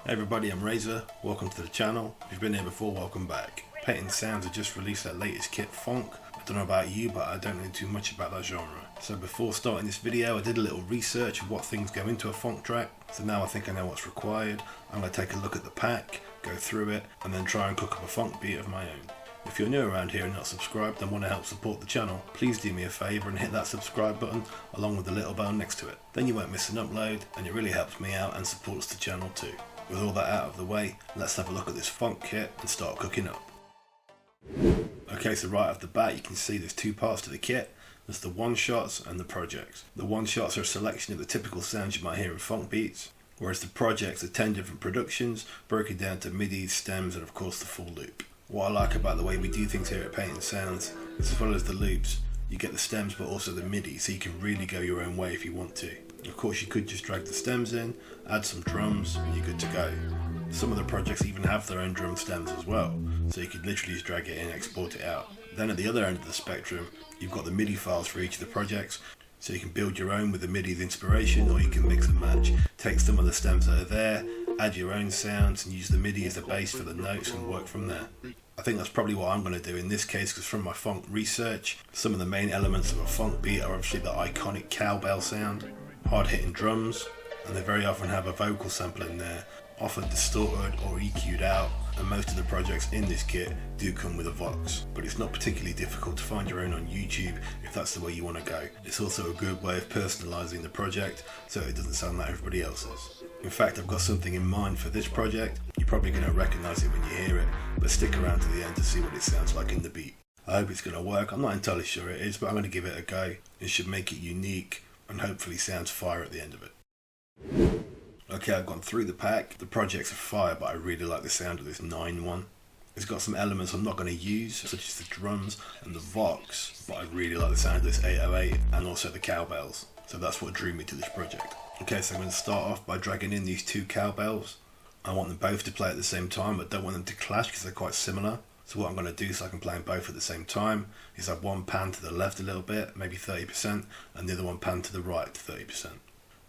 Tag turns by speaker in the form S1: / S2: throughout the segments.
S1: Hey everybody, I'm Razor. Welcome to the channel. If you've been here before, welcome back. Painting Sounds have just released their latest kit, Phonk. I don't know about you, but I don't know too much about that genre. So before starting this video, I did a little research of what things go into a Phonk track. So now I think I know what's required. I'm going to take a look at the pack, go through it, and then try and cook up a Phonk beat of my own. If you're new around here and not subscribed and want to help support the channel, please do me a favour and hit that subscribe button along with the little bell next to it. Then you won't miss an upload, and it really helps me out and supports the channel too. With all that out of the way, let's have a look at this Phonk kit and start cooking up. Okay, so right off the bat you can see there's two parts to the kit. There's the one-shots and the projects. The one-shots are a selection of the typical sounds you might hear in Phonk beats, whereas the projects are 10 different productions broken down to midis, stems and of course the full loop. What I like about the way we do things here at Painting Sounds is as well as the loops, you get the stems but also the MIDI, so you can really go your own way if you want to. Of course you could just drag the stems in, add some drums and you're good to go. Some of the projects even have their own drum stems as well, so you could literally just drag it in and export it out. Then at the other end of the spectrum, you've got the MIDI files for each of the projects, so you can build your own with the MIDI as inspiration, or you can mix and match. Take some of the stems that are there, add your own sounds and use the MIDI as a base for the notes and work from there. I think that's probably what I'm going to do in this case, because from my Phonk research, some of the main elements of a Phonk beat are obviously the iconic cowbell sound, hard hitting drums, and they very often have a vocal sample in there, often distorted or EQ'd out, and most of the projects in this kit do come with a Vox, but it's not particularly difficult to find your own on YouTube if that's the way you want to go. It's also a good way of personalising the project so it doesn't sound like everybody else's. In fact, I've got something in mind for this project. You're probably going to recognise it when you hear it, but stick around to the end to see what it sounds like in the beat. I hope it's going to work. I'm not entirely sure it is, but I'm going to give it a go. It should make it unique and hopefully sounds fire at the end of it. Okay, I've gone through the pack. The projects are fire, but I really like the sound of this 9 one. It's got some elements I'm not going to use, such as the drums and the Vox, but I really like the sound of this 808 and also the cowbells. So that's what drew me to this project. Okay, so I'm going to start off by dragging in these two cowbells. I want them both to play at the same time, but don't want them to clash because they're quite similar. So what I'm going to do so I can play them both at the same time is have one pan to the left a little bit, maybe 30%, and the other one pan to the right 30%.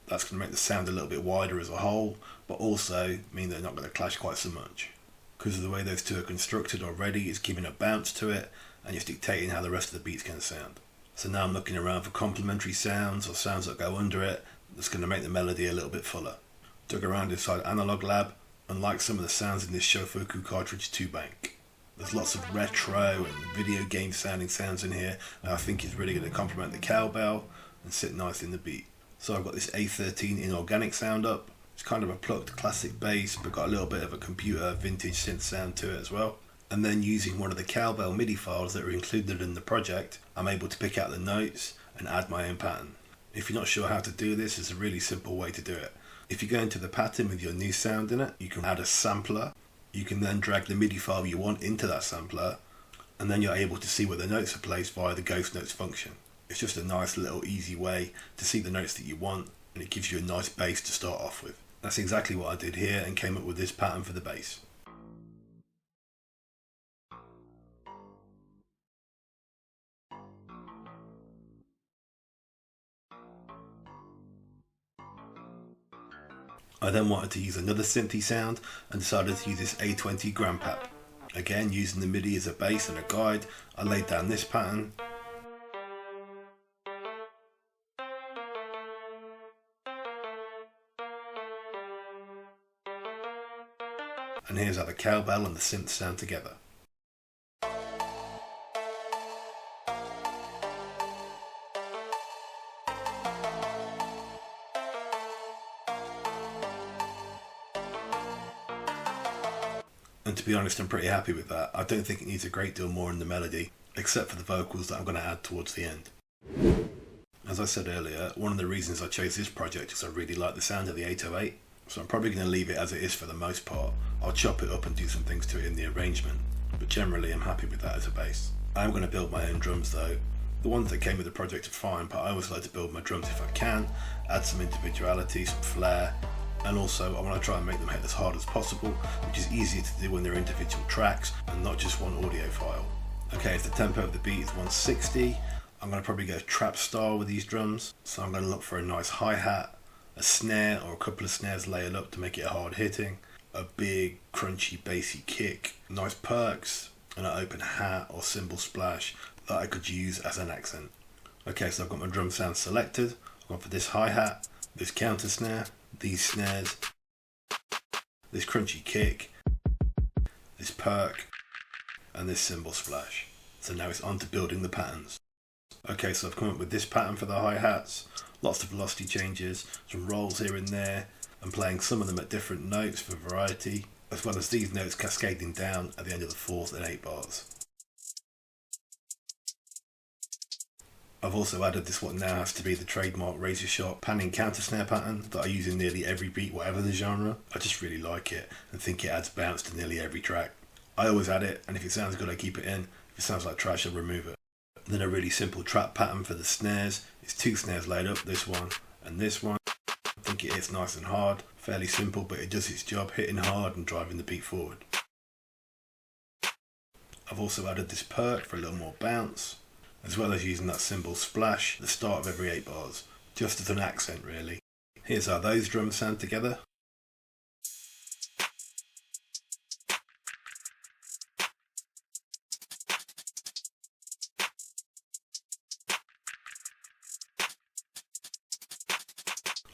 S1: That's going to make the sound a little bit wider as a whole, but also mean they're not going to clash quite so much. Because of the way those two are constructed already, it's giving a bounce to it, and it's dictating how the rest of the beat's going to sound. So now I'm looking around for complementary sounds or sounds that go under it that's going to make the melody a little bit fuller. Dug around inside Analog Lab and like some of the sounds in this Shofuku cartridge 2 bank. There's lots of retro and video game sounding sounds in here, and I think it's really going to complement the cowbell and sit nice in the beat. So I've got this A13 inorganic sound up. It's kind of a plucked classic bass, but got a little bit of a computer vintage synth sound to it as well. And then using one of the cowbell MIDI files that are included in the project, I'm able to pick out the notes and add my own pattern. If you're not sure how to do this, it's a really simple way to do it. If you go into the pattern with your new sound in it, you can add a sampler. You can then drag the MIDI file you want into that sampler, and then you're able to see where the notes are placed via the Ghost Notes function. It's just a nice little easy way to see the notes that you want, and it gives you a nice bass to start off with. That's exactly what I did here and came up with this pattern for the bass. I then wanted to use another synthy sound and decided to use this A20 Grandpap. Again, using the MIDI as a bass and a guide, I laid down this pattern. And here's how the cowbell and the synth sound together. And to be honest, I'm pretty happy with that. I don't think it needs a great deal more in the melody, except for the vocals that I'm going to add towards the end. As I said earlier, one of the reasons I chose this project is I really like the sound of the 808. So I'm probably going to leave it as it is for the most part. I'll chop it up and do some things to it in the arrangement, but generally I'm happy with that as a bass. I am going to build my own drums though. The ones that came with the project are fine, but I always like to build my drums if I can, add some individuality, some flair, and also I want to try and make them hit as hard as possible, which is easier to do when they're individual tracks and not just one audio file. Okay, if the tempo of the beat is 160, I'm going to probably go trap style with these drums, so I'm going to look for a nice hi-hat, a snare or a couple of snares layered up to make it hard hitting, a big, crunchy, bassy kick, nice perks, and an open hat or cymbal splash that I could use as an accent. Okay, so I've got my drum sound selected. I've gone for this hi-hat, this counter snare, these snares, this crunchy kick, this perk, and this cymbal splash. So now it's on to building the patterns. Okay, so I've come up with this pattern for the hi-hats, lots of velocity changes, some rolls here and there, and playing some of them at different notes for variety, as well as these notes cascading down at the end of the 4th and 8 bars. I've also added this what now has to be the trademark razor sharp panning counter snare pattern that I use in nearly every beat, whatever the genre. I just really like it and think it adds bounce to nearly every track. I always add it, and if it sounds good I keep it in. If it sounds like trash I'll remove it. Then a really simple trap pattern for the snares. It's 2 snares laid up, this one and this one. I think it hits nice and hard, fairly simple, but it does its job, hitting hard and driving the beat forward. I've also added this perk for a little more bounce, as well as using that cymbal splash at the start of every 8 bars, just as an accent really. Here's how those drums sound together.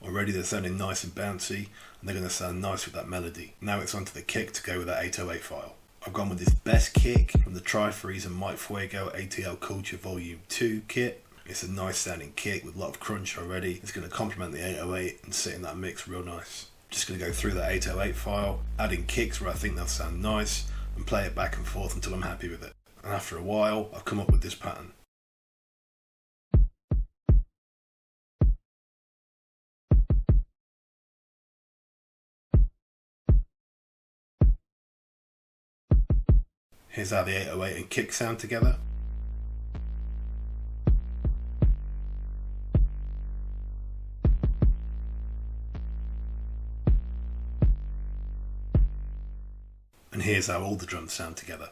S1: Already they're sounding nice and bouncy, and they're going to sound nice with that melody. Now it's onto the kick to go with that 808 file. I've gone with this best kick from the Tri-Freeze and Mike Fuego ATL Culture Volume 2 kit. It's a nice sounding kick with a lot of crunch already. It's going to complement the 808 and sit in that mix real nice. Just going to go through that 808 file, adding kicks where I think they'll sound nice, and play it back and forth until I'm happy with it. And after a while, I've come up with this pattern. Here's how the 808 and kick sound together. And here's how all the drums sound together.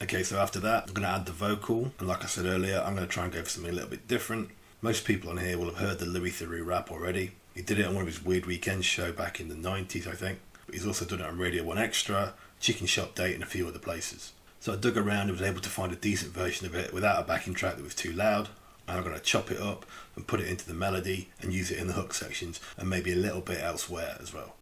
S1: Okay, so after that, I'm going to add the vocal, and like I said earlier, I'm going to try and go for something a little bit different. Most people on here will have heard the Louis Theroux rap already. He did it on one of his Weird Weekends show back in the 90s, I think. But he's also done it on Radio 1 Extra, Chicken Shop Date, and a few other places. So I dug around and was able to find a decent version of it without a backing track that was too loud. And I'm going to chop it up and put it into the melody and use it in the hook sections and maybe a little bit elsewhere as well.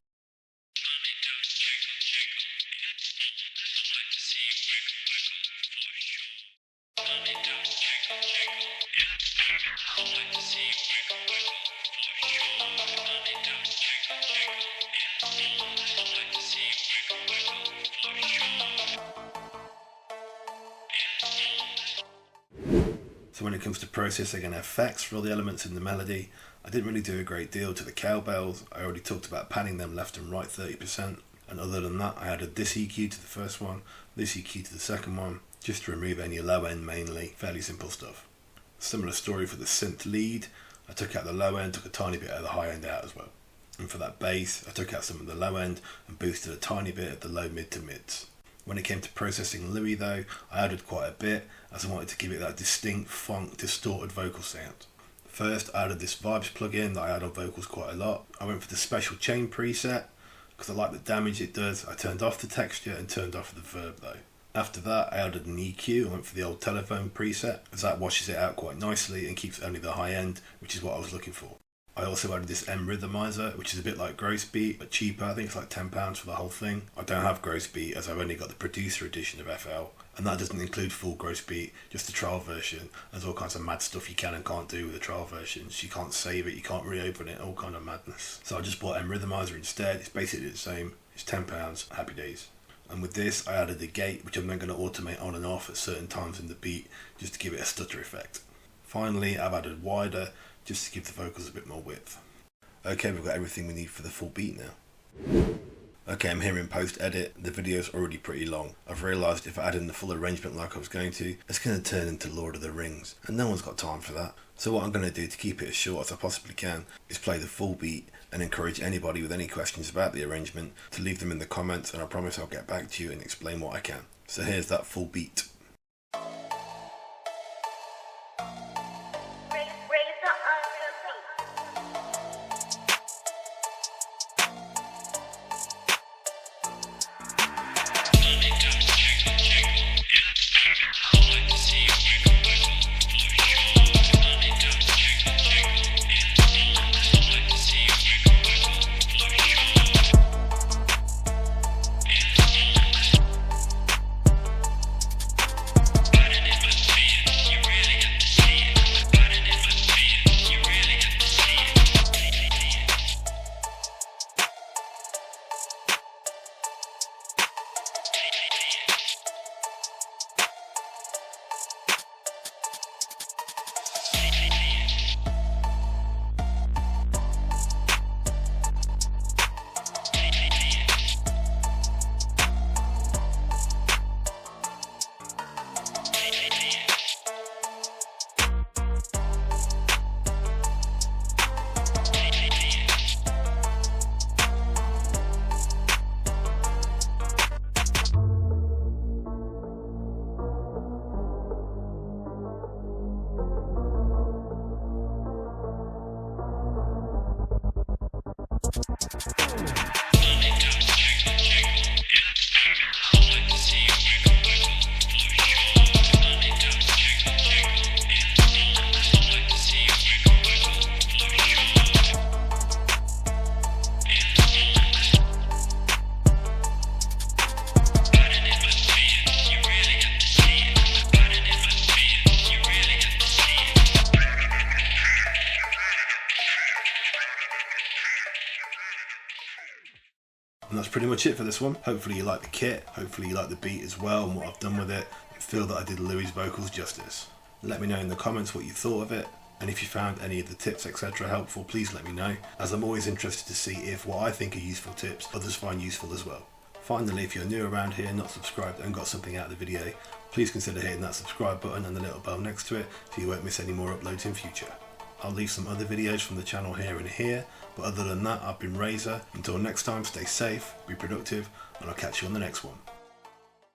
S1: So when it comes to processing and effects for all the elements in the melody, I didn't really do a great deal to the cowbells. I already talked about panning them left and right 30%, and other than that I added this EQ to the first one, this EQ to the second one, just to remove any low end mainly, fairly simple stuff. Similar story for the synth lead. I took out the low end, took a tiny bit of the high end out as well. And for that bass, I took out some of the low end and boosted a tiny bit of the low mid to mids. When it came to processing Louis though, I added quite a bit as I wanted to give it that distinct funk distorted vocal sound. First I added this Vibes plugin that I add on vocals quite a lot. I went for the special chain preset because I like the damage it does. I turned off the texture and turned off the verb though. After that I added an EQ and went for the old telephone preset as that washes it out quite nicely and keeps only the high end, which is what I was looking for. I also added this M Rhythmizer, which is a bit like Gross Beat, but cheaper. I think it's like £10 for the whole thing. I don't have Gross Beat as I've only got the producer edition of FL, and that doesn't include full Gross Beat, just the trial version. There's all kinds of mad stuff you can and can't do with the trial versions. You can't save it, you can't reopen it, all kind of madness. So I just bought M Rhythmizer instead. It's basically the same. It's £10, happy days. And with this, I added a gate, which I'm then going to automate on and off at certain times in the beat, just to give it a stutter effect. Finally, I've added wider, just to give the vocals a bit more width. Okay, we've got everything we need for the full beat now. Okay, I'm here in post-edit. The video's already pretty long. I've realised if I add in the full arrangement like I was going to, it's going to turn into Lord of the Rings, and no one's got time for that. So what I'm going to do to keep it as short as I possibly can is play the full beat and encourage anybody with any questions about the arrangement to leave them in the comments, and I promise I'll get back to you and explain what I can. So here's that full beat. And that's pretty much it for this one. Hopefully you like the kit, hopefully you like the beat as well and what I've done with it, and feel that I did Louis' vocals justice. Let me know in the comments what you thought of it, and if you found any of the tips etc helpful, please let me know, as I'm always interested to see if what I think are useful tips others find useful as well. Finally, if you're new around here, not subscribed and got something out of the video, please consider hitting that subscribe button and the little bell next to it so you won't miss any more uploads in future. I'll leave some other videos from the channel here and here, but other than that, I've been Razor. Until next time, stay safe, be productive, and I'll catch you on the next one.